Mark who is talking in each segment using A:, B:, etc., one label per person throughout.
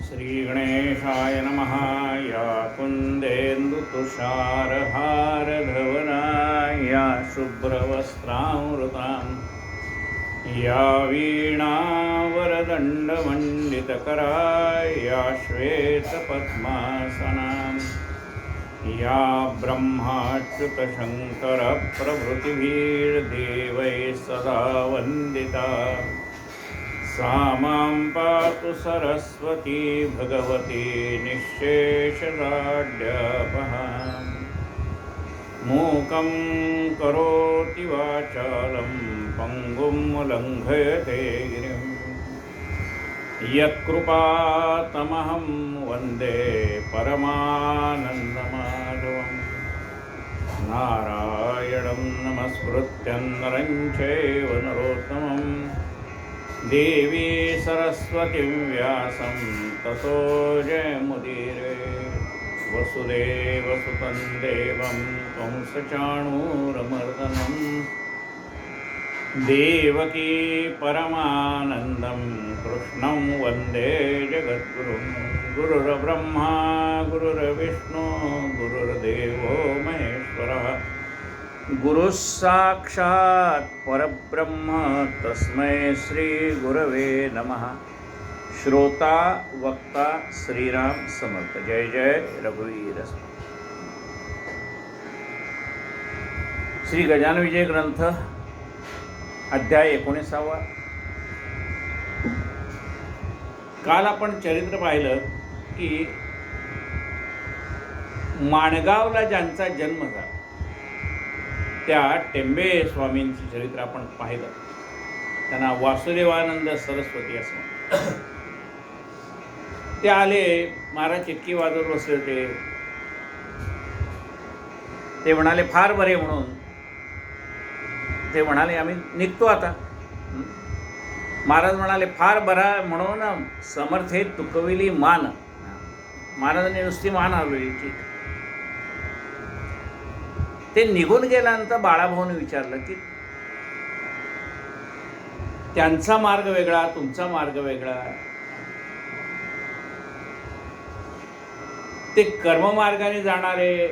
A: श्रीगणेशाय नमः। या कुन्देन्दुतुषारहारधवला या शुभ्रवस्त्रामृतां या वीणावरदण्डमण्डितकरा या श्वेतपद्मासनां या ब्रह्माच्युतशङ्करप्रभृतिभिर्देवैः सदा वन्दिता सा मां पातु सरस्वती भगवती निःशेषजाड्यापहाम्। मूकं करोति वाचालं पङ्गुं लङ्घयते गिरिं यत्कृपातमहं वन्दे परमानन्दमाधवम्। नारायणं नमस्कृत्य नरं चैव नरोत्तमं देवी सरस्वतीं व्यासं ततो जयमुदीरये। वसुदेवसुतं देवं कंसचाणूरमर्दनं देवकी परमानन्दं कृष्णं वन्दे जगद्गुरुं। गुरुर्ब्रह्मा गुरुर्विष्णु गुरुर्देवो महेश्वरः गुरुः साक्षात् परब्रह्म तस्मै श्री गुरवे नमः। श्रोता वक्ता श्रीराम समर्थ। जय जय रघुवीर समर्थ। श्री गजानन विजय ग्रंथ अध्याय 19. काल आपण चरित्र पाहिलं की माणगावला ज्यांचा जन्म झाला त्या टेंबे स्वामींचं चरित्र आपण पाहिलं. त्यांना वासुदेवानंद सरस्वती असं म्हणतात. ते आले, महाराज चिटकी वाजवत बसले होते. ते म्हणाले फार बरे म्हणून. ते म्हणाले आम्ही निघतो आता. महाराज म्हणाले फार बरा म्हणून समर्थे तुकविली मान. महाराजांनी नुसती मान हलवली. ठीक. ते निघून गेल्यानंतर बाळाभाऊने विचारलं की त्यांचा मार्ग वेगळा, तुमचा मार्ग वेगळा. ते कर्ममार्गाने जाणारे,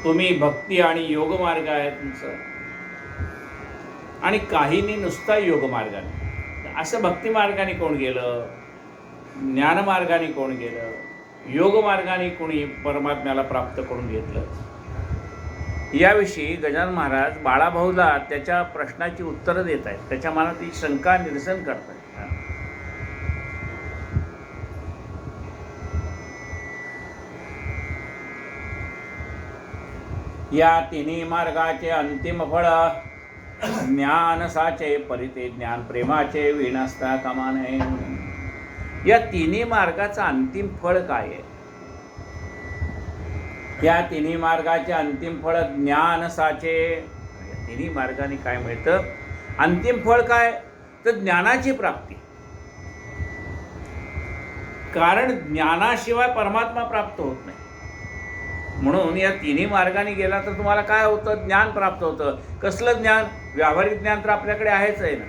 A: तुम्ही भक्ती आणि योग मार्ग आहे तुमचं, आणि काहींनी नुसता योग मार्गाने. असं भक्ती मार्गाने कोण गेलं, ज्ञानमार्गाने कोण गेलं, योग मार्गाने कोणी परमात्म्याला प्राप्त करून घेतलं. याविषयी गजानन महाराज बाळाभाऊला त्याच्या प्रश्नाची उत्तरं देत आहेत. त्याच्या मनातील शंका निरसन करत आहेत. या तिन्ही मार्गाचे अंतिम फळ ज्ञान साचे परिते ज्ञान प्रेमाचे विनसता कामा नये. या तिन्ही मार्गाचं अंतिम फळ काय आहे? या तिन्ही मार्गाचे अंतिम फळ ज्ञान साचे. या तिन्ही मार्गाने काय मिळतं? अंतिम फळ काय? तर ज्ञानाची प्राप्ती. कारण ज्ञानाशिवाय परमात्मा प्राप्त होत नाही. म्हणून या तिन्ही मार्गाने गेला तर तुम्हाला काय होतं? ज्ञान प्राप्त होतं. कसलं ज्ञान? व्यावहारिक ज्ञान तर आपल्याकडे आहेच आहे ना.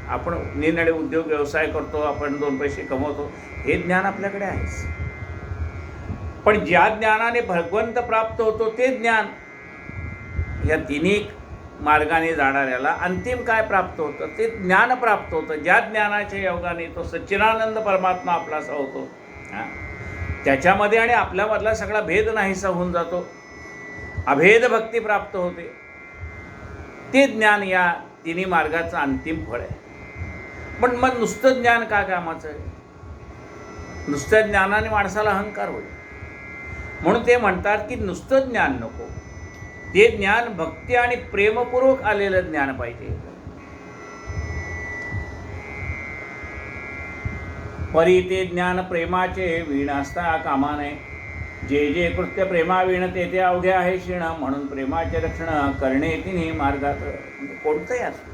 A: आपण निरनिराळे उद्योग व्यवसाय करतो, आपण 2 पैसे कमवतो, हे ज्ञान आपल्याकडे आहेच. पण ज्या ज्ञानाने भगवंत प्राप्त होतो ते ज्ञान या तिन्ही मार्गाने जाणाऱ्याला अंतिम काय प्राप्त होतं? ते ज्ञान प्राप्त होतं. ज्या ज्ञानाच्या योगाने तो सच्चिदानंद परमात्मा आपलासा होतो, त्याच्यामध्ये आणि आपल्यामधला सगळा भेद नाहीसा होऊन जातो. अभेद भक्ती प्राप्त होते. ते ज्ञान या तिन्ही मार्गाचं अंतिम फळ आहे. पण मग नुसतं ज्ञान का कामाचं आहे? नुसत्या ज्ञानाने माणसाला अहंकार होईल. म्हणून ते म्हणतात की नुसतं ज्ञान नको. ते ज्ञान भक्ती आणि प्रेमपूर्वक आलेलं ज्ञान पाहिजे. परी ते ज्ञान प्रेमाचे वीण असता कामा नये. जे जे कृत्य प्रेमावीण ते ते अवघे आहे क्षीण. म्हणून प्रेमाचे रक्षण करणे तिन्ही मार्गात. कोणतंही असो,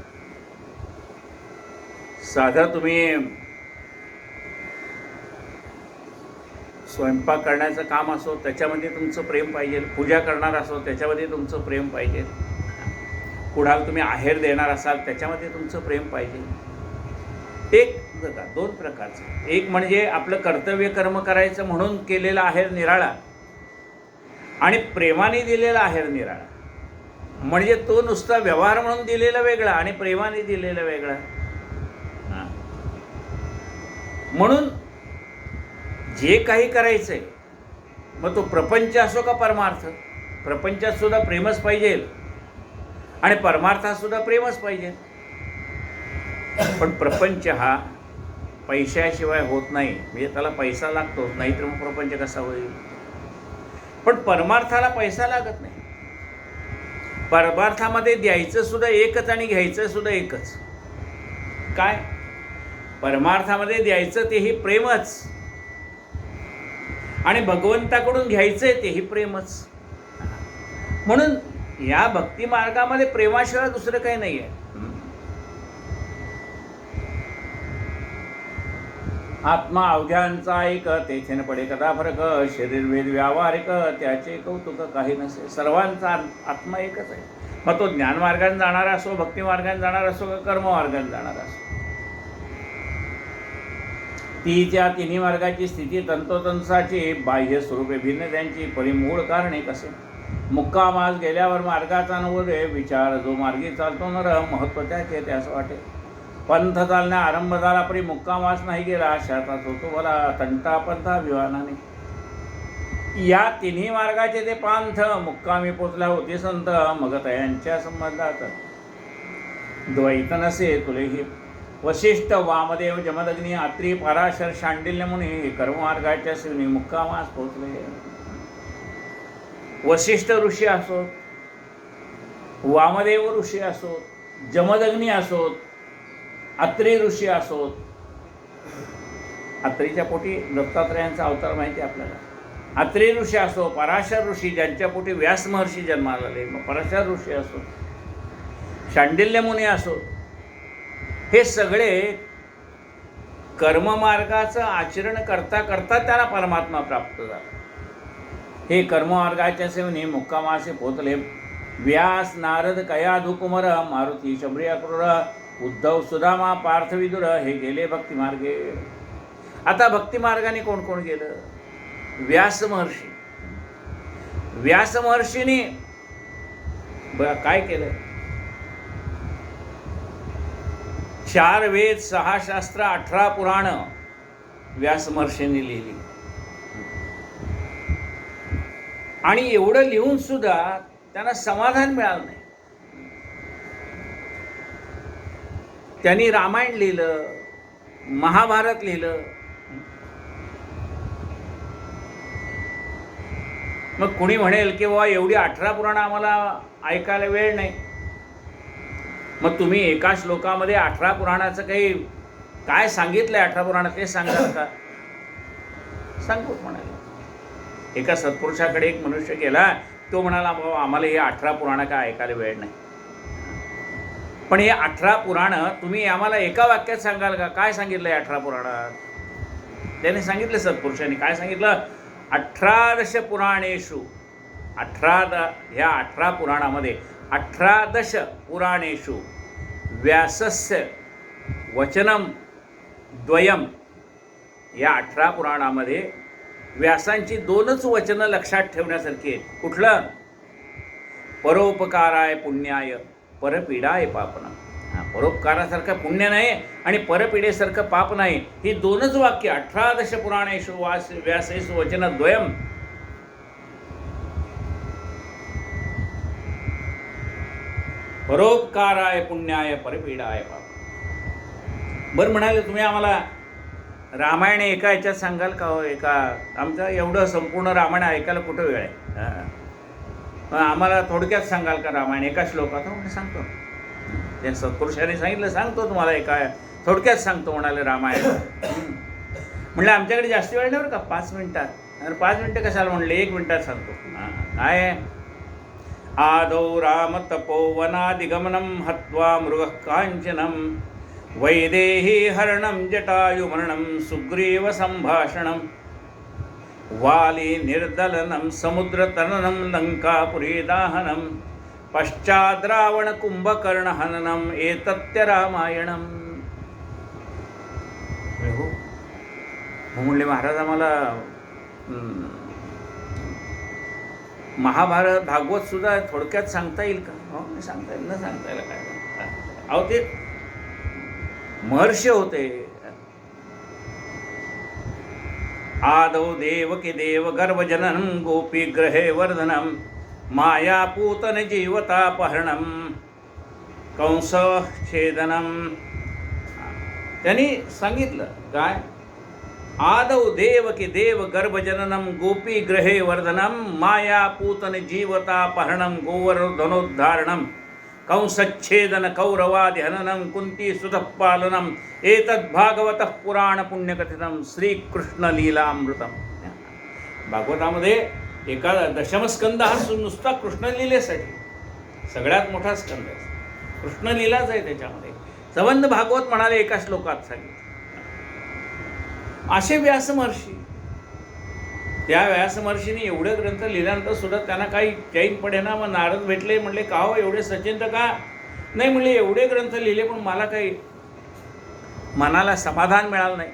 A: साधा तुम्ही स्वयंपाक करण्याचं काम असो त्याच्यामध्ये तुमचं प्रेम पाहिजे. पूजा करणार असो त्याच्यामध्ये तुमचं प्रेम पाहिजे. कुणाला तुम्ही आहेर देणार असाल त्याच्यामध्ये तुमचं प्रेम पाहिजे. एक बघा दोन प्रकारचं, एक म्हणजे आपलं कर्तव्य कर्म करायचं म्हणून केलेला आहेर निराळा, आणि प्रेमाने दिलेला आहेर निराळा. म्हणजे तो नुसता व्यवहार म्हणून दिलेला वेगळा आणि प्रेमाने दिलेला वेगळा. म्हणून जे काही करायचंय, मग तो प्रपंच असो का परमार्थ, प्रपंचात सुद्धा प्रेमच पाहिजे आणि परमार्थात सुद्धा प्रेमच पाहिजे. पण प्रपंच हा पैशाशिवाय होत नाही, म्हणजे त्याला पैसा लागतो, नाहीतर मग प्रपंच कसा होईल. पण परमार्थाला पैसा लागत नाही. परमार्थामध्ये द्यायचं सुद्धा एकच आणि घ्यायचं सुद्धा एकच. काय? परमार्थामध्ये द्यायचं तेही प्रेमच आणि भगवंताकडून घ्यायचंय तेही प्रेमच. म्हणून या भक्ती मार्गामध्ये प्रेमाशिवाय दुसरं काही नाही आहे. आत्मा अवघ्यांचा एक, तेथे न पडे कदा फरक, शरीर वेद व्यावहारिक, त्याचे कौतुक काही नसे. सर्वांचा आत्मा एकच आहे. मग तो ज्ञानमार्गाने जाणारा असो, भक्ती मार्गाने जाणारा असो, का कर्ममार्गाने जाणारा असो. तीच्या तिन्ही मार्गाची स्थिती तंतोतंसाची, बाह्य स्वरूपे भिन्न त्यांची, परिमूळ कारणे कसे. मुक्कामास गेल्यावर मार्गाचा नवोदय विचार, जो मार्गी चालतो नर, महत्त्व त्याचे त्यास वाटे. पंथ चालण्या आरंभ झाला परी मुक्कामास नाही गेला, शाताच होतो मला तंटा पंथा विवानाने. या तिन्ही मार्गाचे ते पांथ, मुक्कामी पोचल्या होते संत, मग तयांच्या संबंधात द्वैत नसे तुलेही. वशिष्ठ, वामदेव, जमदग्नी, अत्री, पराशर, शांडिल्य मुनी कर्ममार्गाच्या शिवनी मुक्कामास पोचले. वशिष्ठ ऋषी असोत, वामदेव ऋषी असोत, जमदग्नी असोत, अत्री ऋषी असोत. अत्रीच्या पोटी दत्तात्रयांचा अवतार माहिती आपल्याला. अत्री ऋषी असो, पराशर ऋषी ज्यांच्या पोटी व्यास महर्षी जन्माला आले, मग पराशर ऋषी असो, शांडिल्य मुनी असो, हे सगळे कर्ममार्गाचं आचरण करता करता त्यांना परमात्मा प्राप्त झाला. हे कर्ममार्गाच्या सेवनी मुक्कामासे पोचले. व्यास, नारद, कयाधू, कुमार, मारुती, शबरी, अक्रूर, उद्धव, सुदामा, पार्थविदुर हे गेले भक्तिमार्गे. आता भक्तिमार्गाने कोण कोण गेलं? व्यास महर्षी. व्यास महर्षीने काय केलं? 4 वेद, 6 शास्त्र, 18 पुराण व्यास महर्षींनी लिहिली. आणि एवढं लिहून सुद्धा त्यांना समाधान मिळालं नाही. त्यांनी रामायण लिहिलं, महाभारत लिहिलं. मग कुणी म्हणेल की बाबा एवढी 18 पुराणं आम्हाला ऐकायला वेळ नाही. मग तुम्ही एका श्लोकामध्ये 18 पुराणाचं काही काय सांगितलंय 18 पुराणात ते सांगाल का? सांगू म्हणाले. एका सत्पुरुषाकडे एक मनुष्य गेला, तो म्हणाला बाबा आम्हाला हे 18 पुराणं काय ऐकायला वेळ नाही, पण हे 18 पुराणं तुम्ही आम्हाला एका वाक्यात सांगाल का? काय सांगितलंय 18 पुराणात? त्याने सांगितलं, सत्पुरुषांनी काय सांगितलं? 18 पुराणेषु, ह्या 18 पुराणामध्ये 18 पुराणेषु व्यासस्य वचनम द्वयम. या 18 पुराणामध्ये व्यासांची 2च वचनं लक्षात ठेवण्यासारखी आहेत. कुठलं? परोपकाराय पुण्याय, परपीडाय पापना. परोपकारासारखं पुण्य नाही आणि परपीडेसारखं पाप नाही. ही 2च वाक्य 18 पुराणेषु व्यासेषु वचनद्वयम. परोपकाराय पुण्याय, परपीडाय पाप. बरं म्हणाले, तुम्ही आम्हाला रामायण एका याच्यात सांगाल का? हो, एका आमचं एवढं संपूर्ण रामायण ऐकायला कुठं वेळ आहे? आम्हाला थोडक्यात सांगाल का रामायण एका श्लोकात? म्हणजे सांगतो. त्या सत्पुरुषांनी सांगितलं, सांगतो तुम्हाला एका थोडक्यात सांगतो म्हणाले रामायण. म्हणलं आमच्याकडे जास्त वेळ नाही बरं का, 5 मिनिटात. अरे 5 मिनिटं कशाला म्हणले, 1 मिनिटात सांगतो. काय? आदौ राम तपोवनादिगमनं हत्वा मृगः कांचनं, वैदेही हरणं जटायुमरणं, सुग्रीव संभाषणं, वाली निर्दलनं, समुद्रतरणं, लंकापुरी दाहनं, पश्चाद् रावण कुंभकर्ण हननम् एतत्य रामायणम्. हो. मग म्हणले महाराज आम्हाला महाभारत भागवत सुद्धा थोडक्यात सांगता येईल का? हो, नाही सांगता येईल. न सांगता येईल काय? अहो ते महर्षी होते. आदौ देवकी देव गर्भजननं गोपी ग्रहे वर्धनं माया पूतन जीवतापहरणं कंस छेदनं. त्यांनी सांगितलं काय? आदौ देवकी देव गर्भजननं गोपी ग्रहे वर्धनं माया पूतन जीवतापहरणं गोवर्धनोद्धारणं कंसच्छेदन कौरवादि हननं कुंती सुतपालनं एतद् भागवतः पुराण पुण्यकथितं श्रीकृष्ण लीलामृतम. भागवतामध्ये एका दशमस्कंद हा नुसता कृष्णलीलेसाठी सगळ्यात मोठा स्कंद आहे. कृष्णलीलाच आहे त्याच्यामध्ये. संबंध भागवत म्हणाले एका श्लोकात सांगितलं. असे व्यास महर्षी, त्या व्यास महर्षीने एवढे ग्रंथ लिहिल्यानंतर सुद्धा त्यांना काही चैन पडेना. मग नारद भेटले, म्हणले का हो एवढे सचिंत का? नाही म्हणले एवढे ग्रंथ लिहिले पण मला काही मनाला समाधान मिळालं नाही.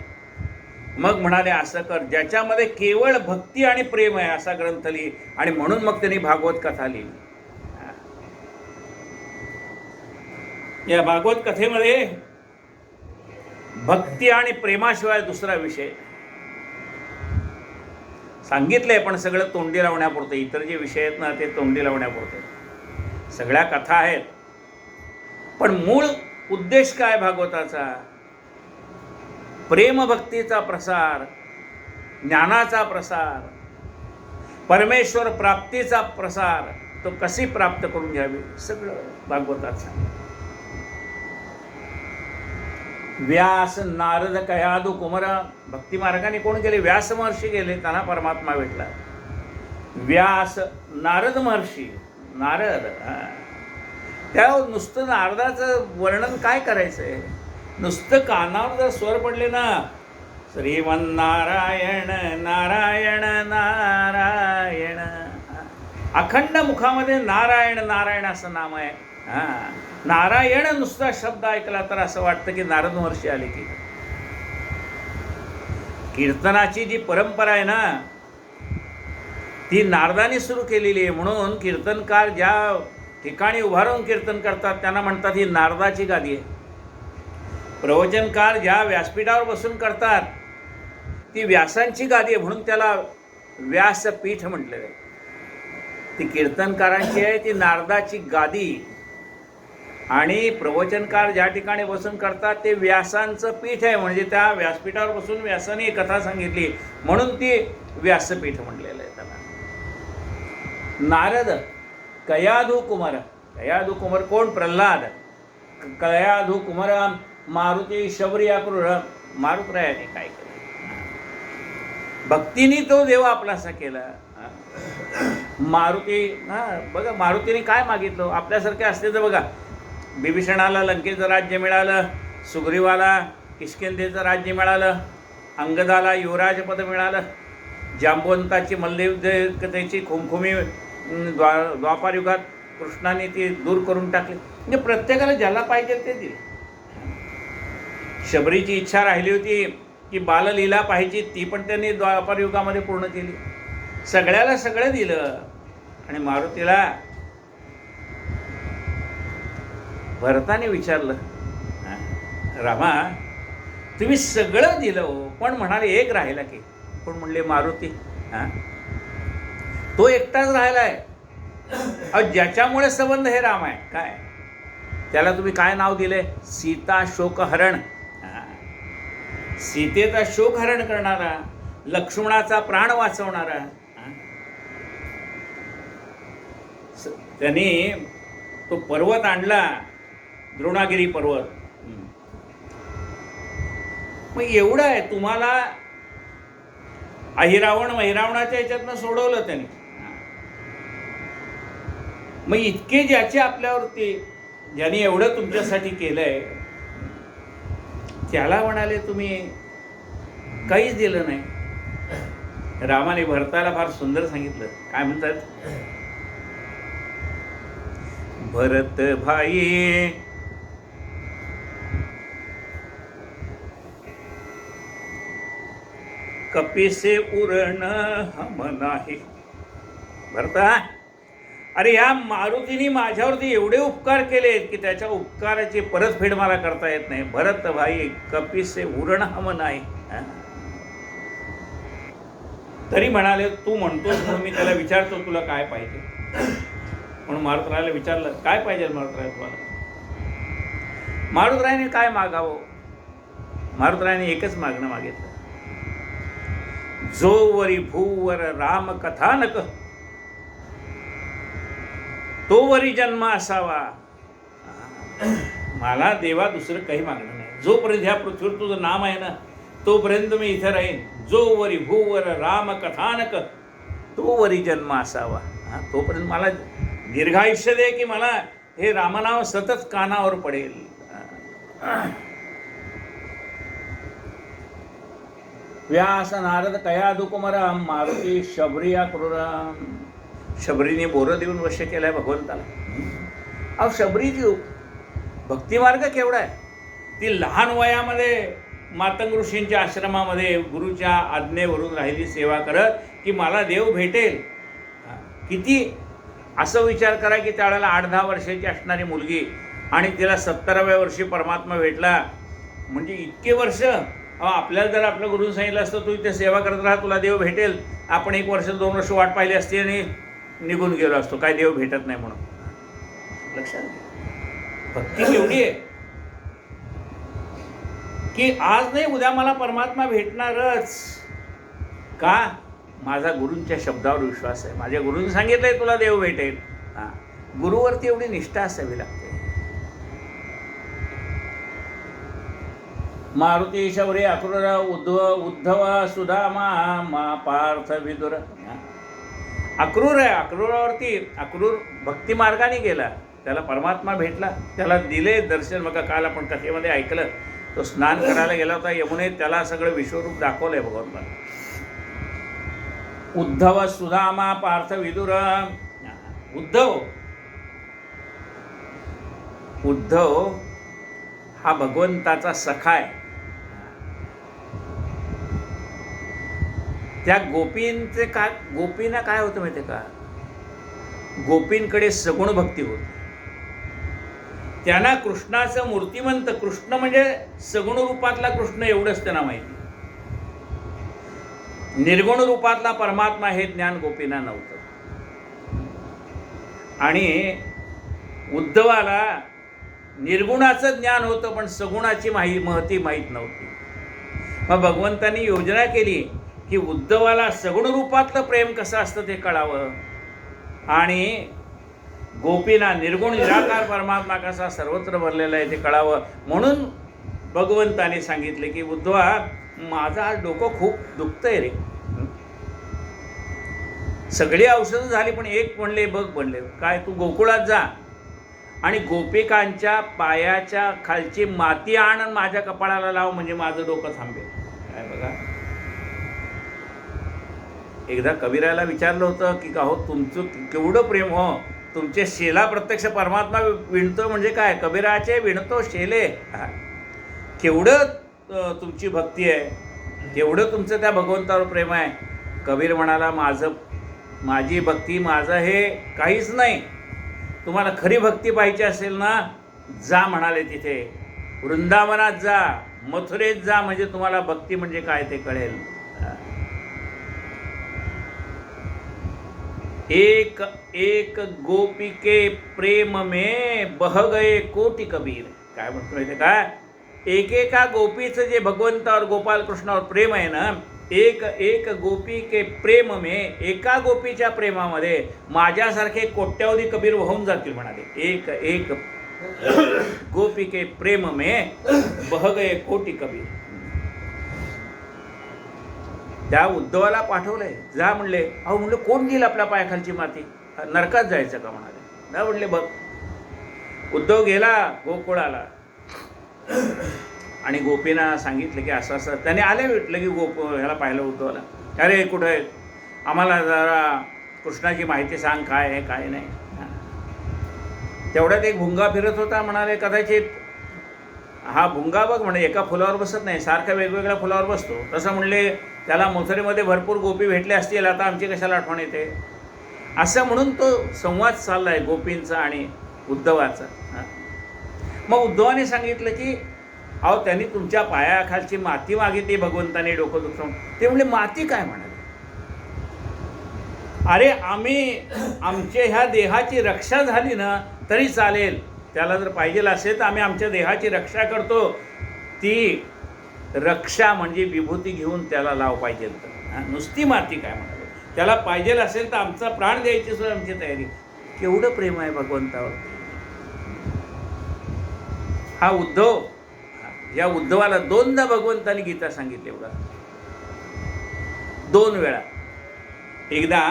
A: मग म्हणाले असं कर, ज्याच्यामध्ये केवळ भक्ती आणि प्रेम आहे असा ग्रंथ लिही. आणि म्हणून मग त्यांनी भागवत कथा लिहिली. या भागवत कथेमध्ये भक्ती आणि प्रेमाशिवाय दुसरा विषय सांगितलंय, पण सगळं तोंडी लावण्यापुरतं. इतर जे विषय आहेत ना ते तोंडी लावण्यापुरते. सगळ्या कथा आहेत, पण मूळ उद्देश काय भागवताचा? प्रेमभक्तीचा प्रसार, ज्ञानाचा प्रसार, परमेश्वर प्राप्तीचा प्रसार. तो कशी प्राप्त करून घ्यावी सगळं भागवतात सांगितलं. व्यास नारद कयादू कुमार. भक्ती मार्गाने कोण गेले? व्यास महर्षी गेले, त्यांना परमात्मा भेटला. व्यास नारद महर्षी. नारद त्या नुसतं नारदाचं वर्णन काय करायचंय? नुसतं कानावर जर स्वर पडले ना, श्रीमन्नारायण नारायण नारायण, अखंड मुखामध्ये नारायण नारायण असं नाम आहे. नारायण नुसता शब्द ऐकला तर असं वाटतं की नारद महर्षी आले. की कीर्तनाची जी परंपरा आहे ना ती नारदाने सुरू केलेली आहे. म्हणून कीर्तनकार ज्या ठिकाणी उभारून कीर्तन करतात त्यांना म्हणतात ही नारदाची गादी आहे. प्रवचनकार ज्या व्यासपीठावर बसून करतात ती व्यासांची गादी आहे, म्हणून त्याला व्यासपीठ म्हटलेलं आहे. ती कीर्तनकारांची आहे, ती नारदाची गादी. आणि प्रवचनकार ज्या ठिकाणी बसून करतात ते व्यासांचं पीठ आहे, म्हणजे त्या व्यासपीठावर बसून व्यासाने कथा सांगितली म्हणून ती व्यासपीठ म्हणलेलं आहे त्याला. नारद कयाधू कुमार. कयाधू कुमार कोण? प्रल्हाद. कयाधू कुमार मारुती शबरी अक्रूर. मारुतरायाने काय केलं? भक्तीने तो देव आपलासा केला. मारुती बघा मारुतीने काय मागितलं? आपल्यासारखे असते तर बघा, बिभीषणाला लंकेचं राज्य मिळालं, सुग्रीवाला किष्किंधेचं राज्य मिळालं, अंगदाला युवराजपद मिळालं, जांबवंताची मल्लयुद्धाची खुमखुमी द्वापारयुगात कृष्णाने ती दूर करून टाकली. म्हणजे प्रत्येकाला ज्याला पाहिजे ते दिले. शबरीची इच्छा राहिली होती की बाललीला पाहिजे, ती पण त्यांनी द्वापारयुगामध्ये पूर्ण केली. सगळ्याला सगळं दिलं. आणि मारुतीला भरताने विचारलं, रामा तुम्ही सगळं दिलं हो, पण म्हणाले एक राहिला की. पण म्हणले मारुती. तो एकटाच राहिलाय. ज्याच्यामुळे संबंध हे राम आहे. काय त्याला तुम्ही काय नाव दिले? सीता शोकहरण. सीतेचा शोकहरण करणारा, लक्ष्मणाचा प्राण वाचवणारा. त्यांनी तो पर्वत आणला, द्रोणागिरी पर्वत. मग एवढं आहे तुम्हाला. अहिरावण महिरावणाच्या ह्याच्यातनं सोडवलं त्यांनी. मग इतके ज्याचे आपल्यावरती, ज्यांनी एवढं तुमच्यासाठी केलंय, त्याला म्हणाले तुम्ही काहीच दिलं नाही. रामाने भरताला फार सुंदर सांगितलं. काय म्हणतात? भरत भाई कपिसे उरण हम नाही. भरता, अरे या मारुतीने माझ्यावरती एवढे उपकार केलेत की त्याच्या उपकाराची परतफेड मला करता येत नाही. भरत भाई कपिसे उरण हम नाही. तरी म्हणाले तू म्हणतोस म्हणून मी त्याला विचारतो तुला काय पाहिजे. म्हणून मारुतरायाला विचारलं काय पाहिजे मारुतराय तुम्हाला. मारुतरायाने काय मागावं. मारुतरायाने एकच मागणं मागितलं, जो वरी भूवर राम कथानक तो वरी जन्म असावा. मला देवा दुसरं काही मागणं नाही. जोपर्यंत ह्या पृथ्वीवर तुझं नाम आहे ना तोपर्यंत मी इथे राहीन. जो वरी भूवर राम कथानक तो वरी जन्म असावा. तोपर्यंत मला दीर्घायुष्य दे की मला हे रामनाम सतत कानावर पडेल. व्यास नारद कया दुकुमरा मारुती शबरिया क्रूरा. शबरीने बोरं देऊन वश्य केलाय भगवंताला. अहो शबरीची भक्तिमार्ग केवढा आहे. ती लहान वयामध्ये मातंग ऋषींच्या आश्रमामध्ये गुरुच्या आज्ञेवरून राहिली सेवा करत की मला देव भेटेल. किती असं विचार करा की त्यावेळेला 8-10 वर्षाची असणारी मुलगी आणि तिला 70व्या वर्षी परमात्मा भेटला. म्हणजे इतके वर्ष. आपल्याला जर आपल्या गुरुने सांगितलं असतं तू इथे सेवा करत राहा तुला देव भेटेल, आपण 1 वर्ष 2 वर्ष वाट पाहिली असती आणि निघून गेलो असतो काय देव भेटत नाही म्हणून. लक्षात घ्या भक्ती केवढी आहे की आज नाही उद्या मला परमात्मा भेटणारच. का? माझा गुरूंच्या शब्दावर विश्वास आहे. माझ्या गुरूंनी सांगितलंय तुला देव भेटेल. गुरुवरती एवढी निष्ठा असावी लागते. मारुती शौर्य अक्रूर उद्धव सुदामा मा पार्थ विदुर. अक्रूर आहे. अक्रूरावरती अक्रूर भक्ती मार्गाने गेला, त्याला परमात्मा भेटला, त्याला दिले दर्शन. बघा काल आपण कथेमध्ये ऐकलं तो स्नान करायला गेला होता यमुनेत, त्याला सगळं विश्वरूप दाखवलंय भगवंताने. उद्धव सुदामा पार्थ विदुर. उद्धव हा भगवंताचा सखा आहे. त्या गोपींचे काय गोपींना काय होतं माहिती आहे का, गोपींकडे सगुण भक्ती होती. त्यांना कृष्णाचं मूर्तिमंत कृष्ण म्हणजे सगुण रूपातला कृष्ण एवढंच त्यांना माहिती. निर्गुण रूपातला परमात्मा हे ज्ञान गोपींना नव्हतं. आणि उद्धवाला निर्गुणाचं ज्ञान होतं पण सगुणाची महती माहीत नव्हती. मग भगवंतांनी योजना केली की उद्धवाला सगुण रूपातलं प्रेम कसं असतं ते कळावं आणि गोपींना निर्गुण निराकार परमात्मा कसा सर्वत्र भरलेला आहे ते कळावं. म्हणून भगवंताने सांगितले की उद्धवा माझं आज डोकं खूप दुखतंय रे. सगळी औषधं झाली पण एक म्हणले बघ म्हणले काय, तू गोकुळात जा आणि गोपिकांच्या पायाच्या खालची माती आण आणि माझ्या कपाळाला लाव म्हणजे माझं डोकं थांबेल. काय बघा, एकदा कबीराला विचारलं होतं की का हो तुमचं केवढं प्रेम हो, तुमचे शेला प्रत्यक्ष परमात्मा विणतो म्हणजे काय, कबीराचे विणतो शेले. केवढं तुमची भक्ती आहे, केवढं तुमचं त्या भगवंतावर प्रेम आहे. कबीर म्हणाला माझी भक्ती माझं हे काहीच नाही. तुम्हाला खरी भक्ती पाहिजे असेल ना जा म्हणाले तिथे वृंदावनात जा, मथुरेत जा, म्हणजे तुम्हाला भक्ती म्हणजे काय ते कळेल. एक एक गोपी के प्रेम में बह गए कोटी कबीर. काय म्हणतो माहिती काय, एकेका गोपीचं जे भगवंतावर गोपाल कृष्णावर प्रेम आहे ना, एक एक गोपी के प्रेम में, एका गोपीच्या प्रेमामध्ये माझ्यासारखे कोट्यावधी कबीर वाहून जातील म्हणाले. एक एक गोपी के प्रेम में बह गए कोटी कबीर. त्या उद्धवाला पाठवलंय जा म्हणले. अहो म्हणले कोण देईल आपल्या पायाखालची माती, नरकात जायचं का म्हणाले. ना म्हणले बघ. उद्धव गेला गोकुळाला आणि गोपींना सांगितलं की असं असं. त्याने आले भेटलं की ह्याला पाहिलं उद्धवाला. अरे कुठं आहे, आम्हाला जरा कृष्णाची माहिती सांग काय आहे काय नाही. तेवढ्यात एक भुंगा फिरत होता. म्हणाले कदाचित हा भुंगा बघ म्हणे एका फुलावर बसत नाही, सारखा वेगवेगळ्या फुलावर बसतो. तसं म्हणले त्याला मथुरेमध्ये भरपूर गोपी भेटले असतील, आता आमची कशाला आठवण येते, असं म्हणून तो संवाद चालला आहे गोपींचा आणि उद्धवाचा. मग उद्धवाने सांगितलं की अहो त्यांनी तुमच्या पायाखालची माती मागितली भगवंताने डोकं दुखवून. ते म्हणले माती काय म्हणाले, अरे आम्ही आमच्या ह्या देहाची रक्षा झाली ना तरी चालेल, त्याला जर पाहिजे असेल तर आम्ही आमच्या देहाची रक्षा करतो. ती रक्षा म्हणजे विभूती घेऊन त्याला लाव पाहिजे तर, नुसती माती काय म्हणाले, त्याला पाहिजे असेल तर आमचा प्राण द्यायची सुद्धा आमची तयारी. केवढं प्रेम आहे भगवंतावर. हा उद्धव, या उद्धवाला दोनदा भगवंताने गीता सांगितली, एवढा 2 वेळा. एकदा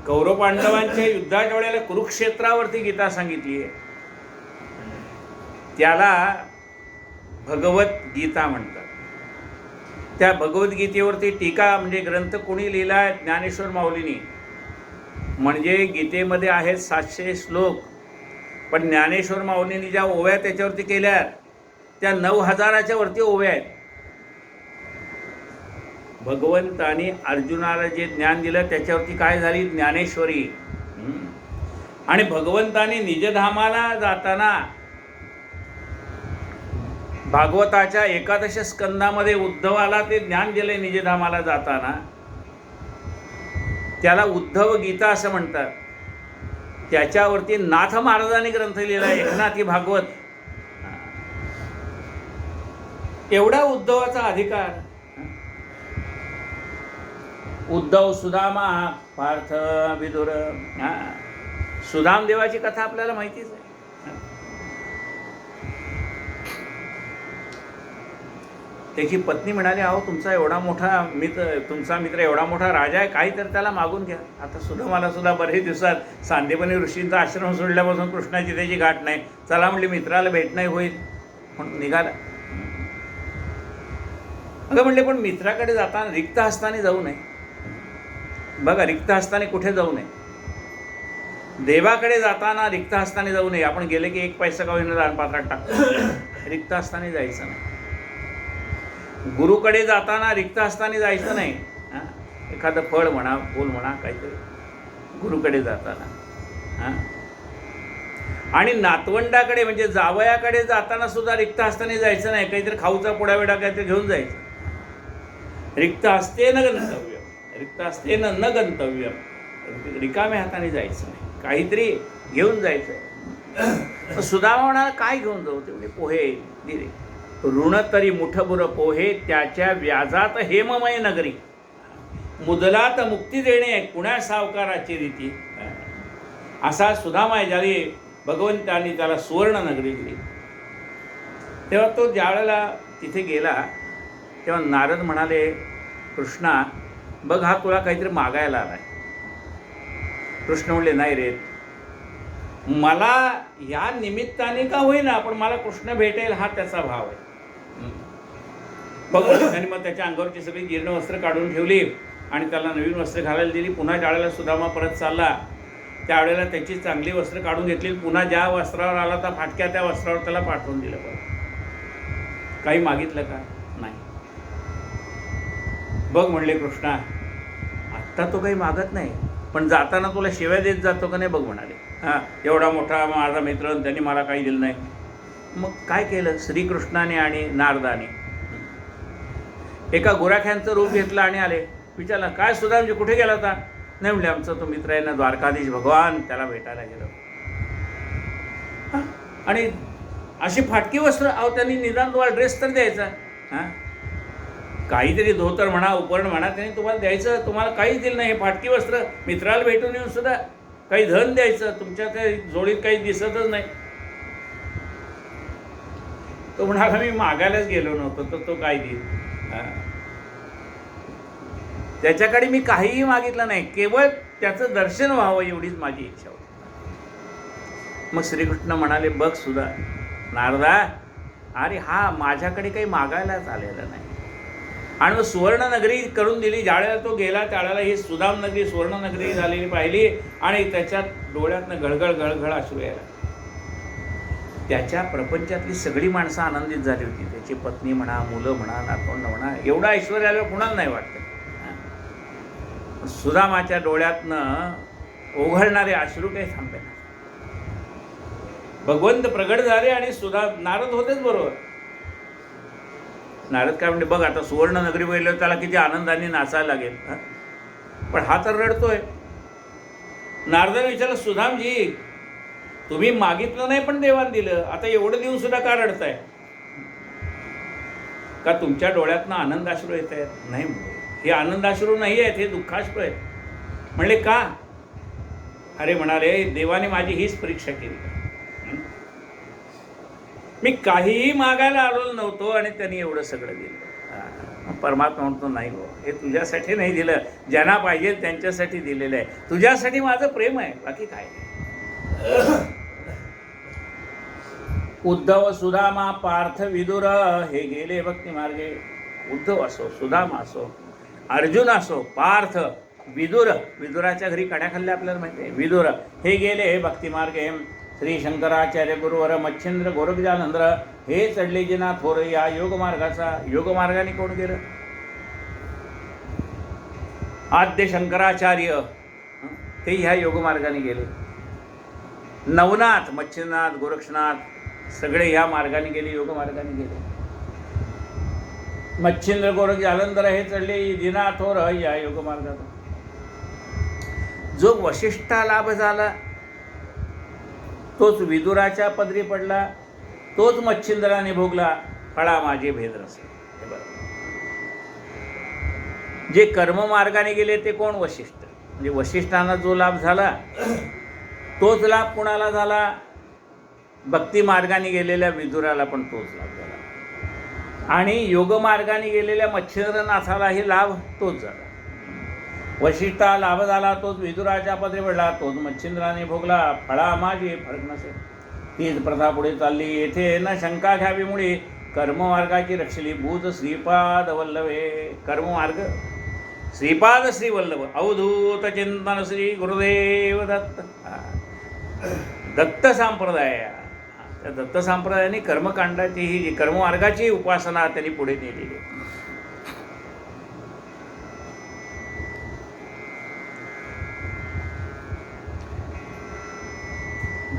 A: कौरव पांडवांच्या युद्धाच्या वेळेला कुरुक्षेत्रावरती गीता सांगितली आहे, त्याला भगवद्गीता म्हणतात. त्या भगवद्गीतेवरती टीका म्हणजे ग्रंथ कोणी लिहिला आहे, ज्ञानेश्वर माऊलींनी. म्हणजे गीतेमध्ये आहेत 700 श्लोक, पण ज्ञानेश्वर माऊलींनी ज्या ओव्या त्याच्यावरती केल्या त्या 9000च्या वरती ओव्या आहेत. भगवंतानी अर्जुनाला जे ज्ञान दिलं त्याच्यावरती काय झाली ज्ञानेश्वरी. आणि भगवंतानी निजधामाला जाताना भागवताच्या 11 स्कंदामध्ये उद्धवाला ते ज्ञान दिले निजधामाला जाताना, त्याला उद्धव गीता असं म्हणतात. त्याच्यावरती नाथ महाराजांनी ग्रंथ लिहिला, एकनाथी भागवत. एवढा उद्धवाचा अधिकार. उद्धव सुदामा पार्थ विदुर. सुदाम देवाची कथा आपल्याला माहितीच आहे. त्याची पत्नी म्हणाली अहो तुमचा एवढा मोठा तुमचा मित्र एवढा मोठा राजा आहे, काही तर त्याला मागून घ्या. आता सुदामाला सुद्धा बरेच दिवसात सांदीपनी ऋषींचा आश्रम सोडल्यापासून कृष्णाची त्याची गाठ नाही. चला म्हणली मित्राला भेटणं होईल म्हणून निघाला. अगं म्हणले पण मित्राकडे जाताना रिक्त हस्ताने जाऊ नये. बघा रिक्त हस्ताने कुठे जाऊ नये. देवाकडे जाताना रिक्त हस्ताने जाऊ नये. आपण गेले की 1 पैसा का होईना दानपात्रात टाकतो, रिक्त हस्ताने जायचं नाही. गुरुकडे जाताना रिक्त हस्ताने जायचं नाही. एखादं फळ म्हणा, फूल म्हणा, काहीतरी गुरुकडे जाताना. आणि नातवंडाकडे म्हणजे जावयाकडे जाताना सुद्धा रिक्त हस्ताने जायचं नाही. काहीतरी खाऊचा पुडा वेडा काहीतरी घेऊन जायचं. रिक्त हस्ते न गंतव्य, रिक्त हस्ते न गंतव्य, रिकाम्या हाताने जायचं नाही, काहीतरी घेऊन जायचं. सुदामा म्हणाला काय घेऊन जाऊ. तेवढे पोहे दिले. ऋण तरी मुठभुर पोहे त्याच्या व्याजात हेममय नगरी, मुदलात मुक्ती देणे कुण्या सावकाराची रीती. असा सुदामा आहे ज्याने भगवंतांनी त्याला सुवर्ण नगरी दिली. तेव्हा तो ज्यावेळेला तिथे गेला तेव्हा नारद म्हणाले कृष्णा बघ हा तुला काहीतरी मागायला आलाय. कृष्ण म्हणले नाही रे, मला या निमित्ताने का होईना पण मला कृष्ण भेटेल हा त्याचा भाव आहे. बघ त्याने मग त्याच्या अंगावरची सगळी जीर्ण वस्त्र काढून ठेवली आणि त्याला नवीन वस्त्र घालायला दिली. पुन्हा ज्यावेळेला सुदामा परत चालला त्यावेळेला त्याची चांगली वस्त्र काढून घेतली. पुन्हा ज्या वस्त्रावर आला तर फाटक्या त्या वस्त्रावर त्याला पाठवून दिलं. परत काही मागितलं का नाही. बघ म्हणले कृष्णा आत्ता तो काही मागत नाही पण जाताना तुला शिव्या देत जातो का नाही बघ म्हणाले. एवढा मोठा माझा मित्र त्यांनी मला काही दिलं नाही. मग काय केलं श्रीकृष्णाने आणि नारदाने, एका गुराख्यांचं रूप घेतलं आणि आले. विचारलं काय सुदामजी कुठे गेला होता. नाही म्हणले आमचा तो मित्र आहे ना द्वारकाधीश भगवान त्याला भेटायला गेलो. आणि अशी फाटकी वस्त्र अहो त्यांनी निदान तुम्हाला ड्रेस तर द्यायचा. काहीतरी धोतर म्हणा उपरण म्हणा त्यांनी तुम्हाला द्यायचं. तुम्हाला काहीच दिलं नाही. हे फाटकी वस्त्र मित्राला भेटून येऊन सुद्धा काही धन द्यायचं. तुमच्या त्या जोडीत काही दिसतच नाही. तो म्हणाला मी मागायलाच गेलो नव्हतो तर तो काय देईल. त्याच्याकडे मी काहीही मागितलं नाही, केवळ त्याचं दर्शन व्हावं एवढीच माझी इच्छा होती. मग श्रीकृष्ण म्हणाले बघ सुद्धा नारदा अरे हा माझ्याकडे काही मागायलाच आलेला नाही. आणि मग सुवर्णनगरी करून दिली. ज्यावेळेला तो गेला त्यावेळेला ही सुदाम नगरी सुवर्णनगरी झालेली पाहिली आणि त्याच्यात डोळ्यातनं गळगळ गळगळ अश्रू यायला. त्याच्या प्रपंचातली सगळी माणसं आनंदित झाली होती. त्याची पत्नी म्हणा, मुलं म्हणा, नातवंड म्हणा, एवढा ऐश्वर्य आल्यावर कुणाला नाही वाटतं. सुदामाच्या डोळ्यातनं ओघळणारे अश्रू काही थांबे ना. भगवंत प्रगट झाले आणि नारद होतेच बरोबर. नारद काय म्हणते, बघ आता सुवर्ण नगरी बघितलं त्याला किती आनंदाने नाचायला लागेल, पण हा तर रडतोय. नारदाने विचारलं, सुदामजी तुम्ही मागितलं नाही पण देवान दिलं, आता एवढं देऊन सुद्धा का रडताय? का तुमच्या डोळ्यातनं आनंदाश्रू येत आहेत? नाही म्हणले, हे आनंदाश्रू नाही आहेत, हे दुःखाश्रू आहेत. म्हणले का? अरे म्हणाले, देवाने माझी हीच परीक्षा केली. मी काहीही मागायला आलो नव्हतो आणि त्यांनी एवढं सगळं दिलं. परमात्मा म्हणतो, नाही हो, हे तुझ्यासाठी नाही दिलं, ज्यांना पाहिजे त्यांच्यासाठी दिलेलं आहे. तुझ्यासाठी माझं प्रेम आहे, बाकी काय. उद्धव सुदामा पार्थ विदुर हे गेले भक्ती मार्गे. उद्धव असो, सुदामा असो, अर्जुन असो, पार्थ, विदुराच्या घरी कड्या खाल्ल्या आपल्याला माहिती आहे. विदुर हे गेले भक्ती मार्गे. श्री शंकराचार्य गुरुवर मच्छिंद्र गोरखजानंद्र हे चढले जिना थोर या योगमार्गाचा. योगमार्गाने कोण गेलं? आद्य शंकराचार्य ते ह्या योगमार्गाने गेले. नवनाथ, मच्छिंद्रनाथ, गोरक्षनाथ सगळे या मार्गाने गेले, योगमार्गाने गेले. मच्छिंद्र गोरखजानंद्र हे चढले जिना थोर या योगमार्गाचा. जो वशिष्ठा लाभ झाला तोच विदुराच्या पदरी पडला, तोच मच्छिंद्राने भोगला फळा माझे भेदरस. हे बरं, जे कर्ममार्गाने गेले ते कोण? वशिष्ठ. म्हणजे वशिष्ठांना जो लाभ झाला तोच लाभ कुणाला झाला? भक्ती मार्गाने गेलेल्या विदुराला पण तोच लाभ झाला. आणि योगमार्गाने गेलेल्या मच्छिंद्रनाथालाही लाभ तोच झाला. वशिष्ठा लाभ झाला तोच विदुराच्या पदरी पडला, तोच मच्छिंद्राने भोगला फळा माझी फरक नसेल. तीच प्रथा पुढे चालली, येथे न शंका घ्यावी मुळे कर्ममार्गाची रक्षली भूत श्रीपाद वल्लभे. कर्ममार्ग श्रीपाद श्री वल्लभ अवधूत चिंतन श्री गुरुदेव दत्त. दत्त संप्रदाय, त्या दत्त संप्रदायाने कर्मकांडाची ही कर्ममार्गाची उपासना त्यांनी पुढे नेलेली.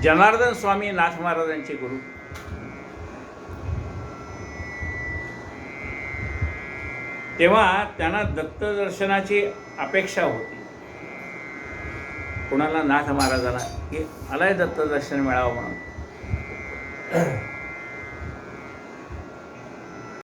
A: जनार्दन स्वामी नाथ महाराजांचे गुरु. तेव्हा त्यांना दत्तदर्शनाची अपेक्षा होती. कुणाला? नाथ महाराजांना, की आलाय दत्तदर्शन मिळावं म्हणून.